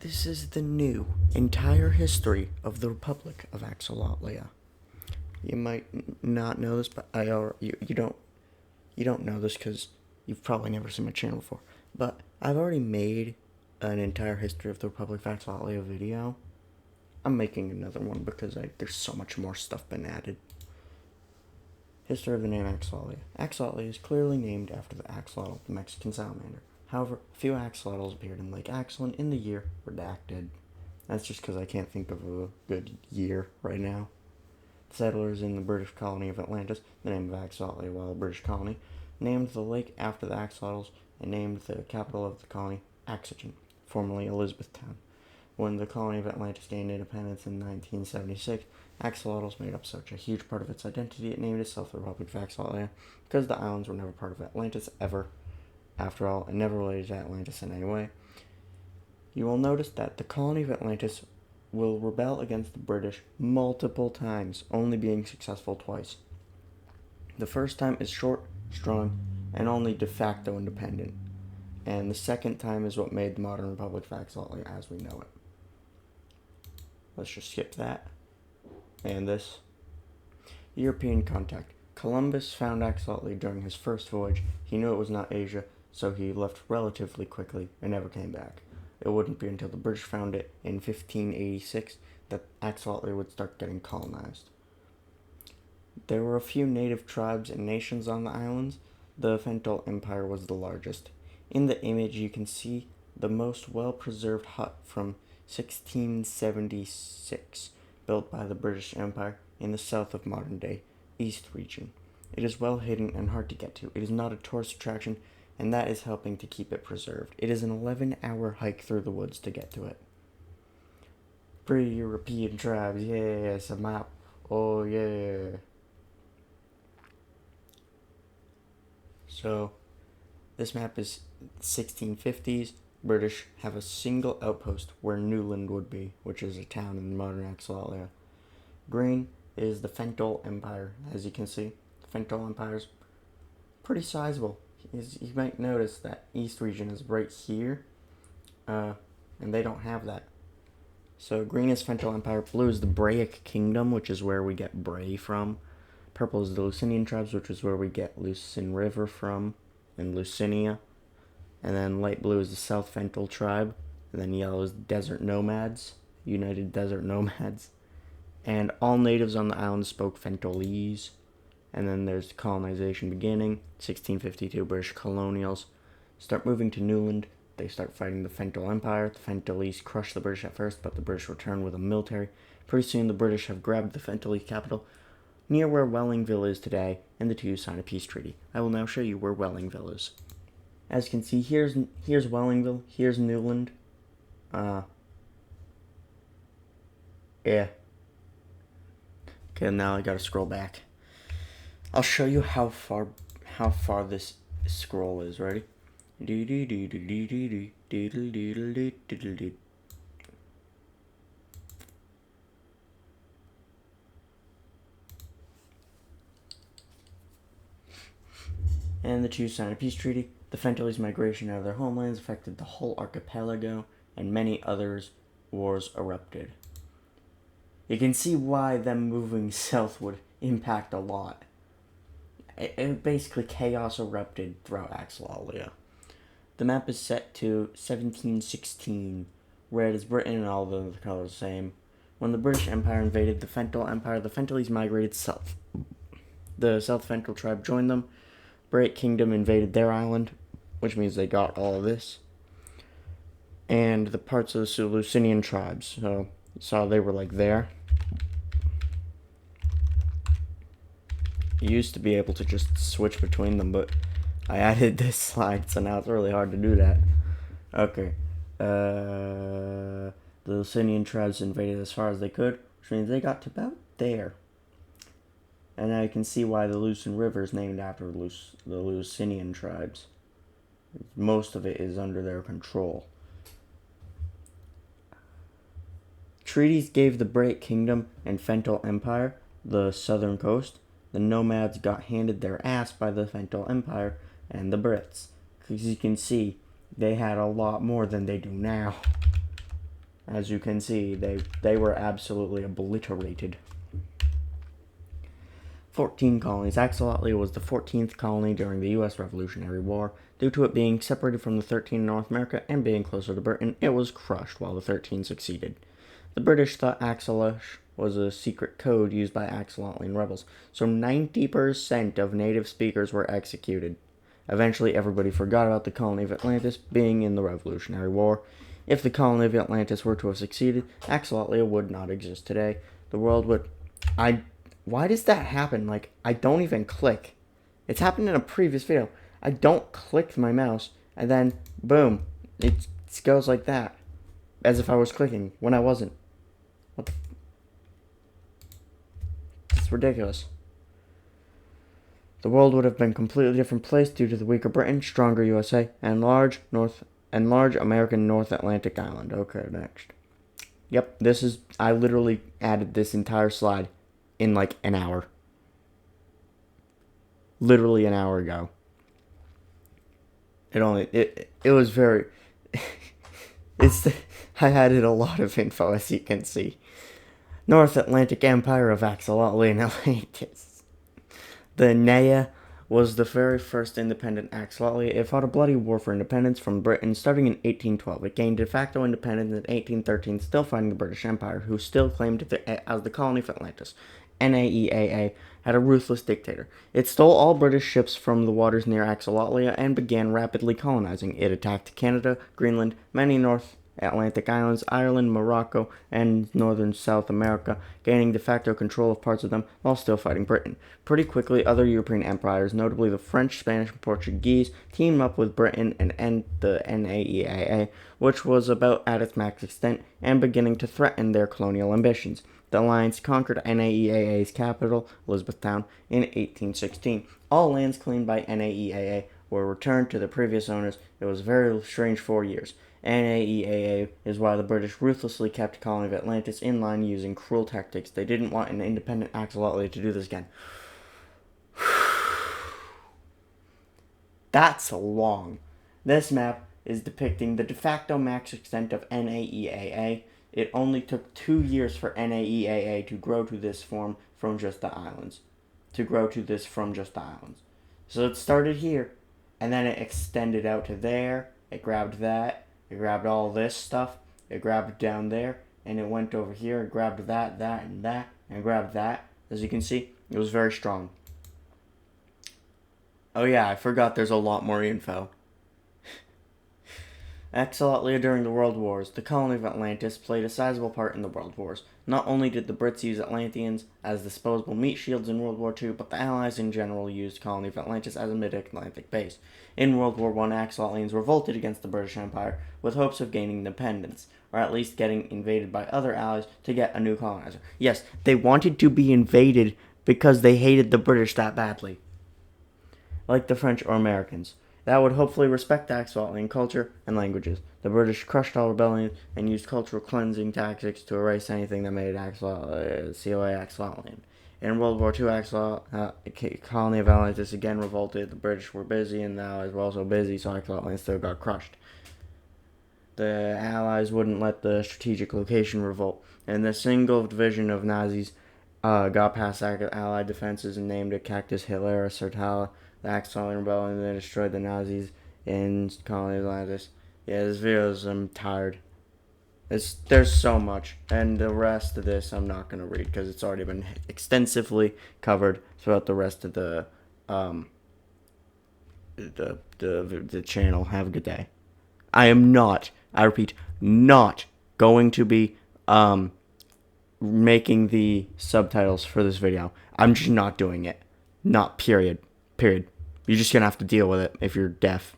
This is the new entire history of the Republic of Axolotlia. You might not know this, but you don't know this because you've probably never seen my channel before. But I've already made an entire history of the Republic of Axolotlia video. I'm making another one because there's so much more stuff been added. History of the name Axolotlia. Axolotlia is clearly named after the axolotl, the Mexican salamander. However, a few axolotls appeared in Lake Axolin in the year redacted. That's just because I can't think of a good year right now. Settlers in the British colony of Atlantis, the name of Axolotlia while a British colony, named the lake after the axolotls and named the capital of the colony Axogen, formerly Elizabethtown. When the colony of Atlantis gained independence in 1976, axolotls made up such a huge part of its identity it named itself the Republic of Axolotlia because the islands were never part of Atlantis ever. After all, it never related to Atlantis in any way. You will notice that the colony of Atlantis will rebel against the British multiple times, only being successful twice. The first time is short, strong, and only de facto independent. And the second time is what made the modern Republic of Axolotlia as we know it. Let's just skip that. And this. European contact. Columbus found Axolotlia during his first voyage. He knew it was not Asia, so he left relatively quickly and never came back. It wouldn't be until the British found it in 1586 that Axolotlia would start getting colonized. There were a few native tribes and nations on the islands. The Fental Empire was the largest. In the image you can see the most well-preserved hut from 1676, built by the British Empire in the south of modern-day East region. It is well hidden and hard to get to. It is not a tourist attraction, and that is helping to keep it preserved. It is an 11-hour hike through the woods to get to it. Pre-European tribes, yes, a map. Oh yeah. So, this map is 1650s. British have a single outpost where Newland would be, which is a town in modern Axolotlia. Green is the Fental Empire. As you can see, the Fental Empire is pretty sizable. You might notice that East region is right here, and they don't have that. So green is Fental Empire, blue is the Braic Kingdom, which is where we get Bray from. Purple is the Lusinian tribes, which is where we get Lucin River from, and Lucinia. And then light blue is the South Fental tribe, and then yellow is Desert Nomads, United Desert Nomads. And all natives on the island spoke Fentalese. And then there's colonization beginning, 1652, British colonials start moving to Newland. They start fighting the Fental Empire. The Fentalese crush the British at first, but the British return with a military. Pretty soon the British have grabbed the Fentalese capital, near where Wellingville is today, and the two sign a peace treaty. I will now show you where Wellingville is. As you can see, here's Wellingville, here's Newland. Yeah. Okay, now I gotta scroll back. I'll show you how far this scroll is. Ready? And the two signed a peace treaty. The Fentalese migration out of their homelands affected the whole archipelago, and many others wars erupted. You can see why them moving south would impact a lot. Basically, chaos erupted throughout Axolotlia. The map is set to 1716. Red is Britain and all the colors the same. When the British Empire invaded the Fental Empire, the Fentalese migrated south. The South Fental tribe joined them. Braic Kingdom invaded their island, which means they got all of this. And the parts of the Lusinian tribes. So they were like there. You used to be able to just switch between them, but I added this slide, so now it's really hard to do that. Okay. The Lusinian tribes invaded as far as they could, which means they got to about there. And now you can see why the Lucin River is named after the Lusinian tribes. Most of it is under their control. Treaties gave the Braic Kingdom and Fental Empire the southern coast. The nomads got handed their ass by the Fental Empire and the Brits. Because you can see, they had a lot more than they do now. as you can see, they were absolutely obliterated. 14 colonies. Axolotlia was the 14th colony during the U.S. Revolutionary War. Due to it being separated from the 13 in North America and being closer to Britain, it was crushed while the 13 succeeded. The British thought Axolosh was a secret code used by Axolotlian rebels, so 90% of native speakers were executed. Eventually, everybody forgot about the colony of Atlantis being in the Revolutionary War. If the colony of Atlantis were to have succeeded, Axolotlia would not exist today. The world would... Why does that happen? Like, I don't even click. It's happened in a previous video. I don't click my mouse, and then, boom, it goes like that. As if I was clicking, when I wasn't. What the... It's ridiculous. The world would have been a completely different place due to the weaker Britain, stronger USA, and large American North Atlantic island. Okay, next. Yep, I literally added this entire slide in like an hour. Literally an hour ago. It was very I added a lot of info, as you can see. North Atlantic Empire of Axolotlia and Atlantis. The Naya was the very first independent Axolotlia. It fought a bloody war for independence from Britain starting in 1812. It gained de facto independence in 1813, still fighting the British Empire, who still claimed it as the colony of Atlantis. NAEAA had a ruthless dictator. It stole all British ships from the waters near Axolotlia and began rapidly colonizing. It attacked Canada, Greenland, many North Atlantic islands, Ireland, Morocco, and northern South America, gaining de facto control of parts of them while still fighting Britain. Pretty quickly, other European empires, notably the French, Spanish, and Portuguese, teamed up with Britain and end the NAEAA, which was about at its max extent and beginning to threaten their colonial ambitions. The alliance conquered NAEAA's capital, Elizabethtown, in 1816. All lands claimed by NAEAA were returned to their previous owners. It was a very strange 4 years. NAEAA is why the British ruthlessly kept the colony of Atlantis in line using cruel tactics. They didn't want an independent Axolotlia to do this again. That's long. This map is depicting the de facto max extent of NAEAA. It only took 2 years for NAEAA to grow to this form from just the islands. So it started here, and then it extended out to there. It grabbed that. It grabbed all this stuff. It grabbed down there, and it went over here. It grabbed that, and grabbed that. As you can see, it was very strong. Oh yeah, I forgot there's a lot more info. Axolotlia during the World Wars. The colony of Atlantis played a sizable part in the World Wars. Not only did the Brits use Atlanteans as disposable meat shields in World War II, but the Allies in general used the colony of Atlantis as a mid-Atlantic base. In World War I, Axolotlians revolted against the British Empire with hopes of gaining independence, or at least getting invaded by other allies to get a new colonizer. Yes, they wanted to be invaded because they hated the British that badly. Like the French or Americans. That would hopefully respect Axolotlian culture and languages. The British crushed all rebellion and used cultural cleansing tactics to erase anything that made COA Axolotlian. In World War II, colony of Atlantis again revolted. The British were busy and the Allies were also busy, so Axolotlian still got crushed. The Allies wouldn't let the strategic location revolt, and the single division of Nazis got past Allied defenses and named it Cactus Hilera Sertala. The Axolotlian rebellion, and they destroyed the Nazis in colony of Atlantis. Yeah, this video I'm tired. There's so much, and the rest of this I'm not gonna read because it's already been extensively covered throughout the rest of the channel. Have a good day. I am not, I repeat, not going to be making the subtitles for this video. I'm just not doing it. Not period. You're just gonna have to deal with it if you're deaf.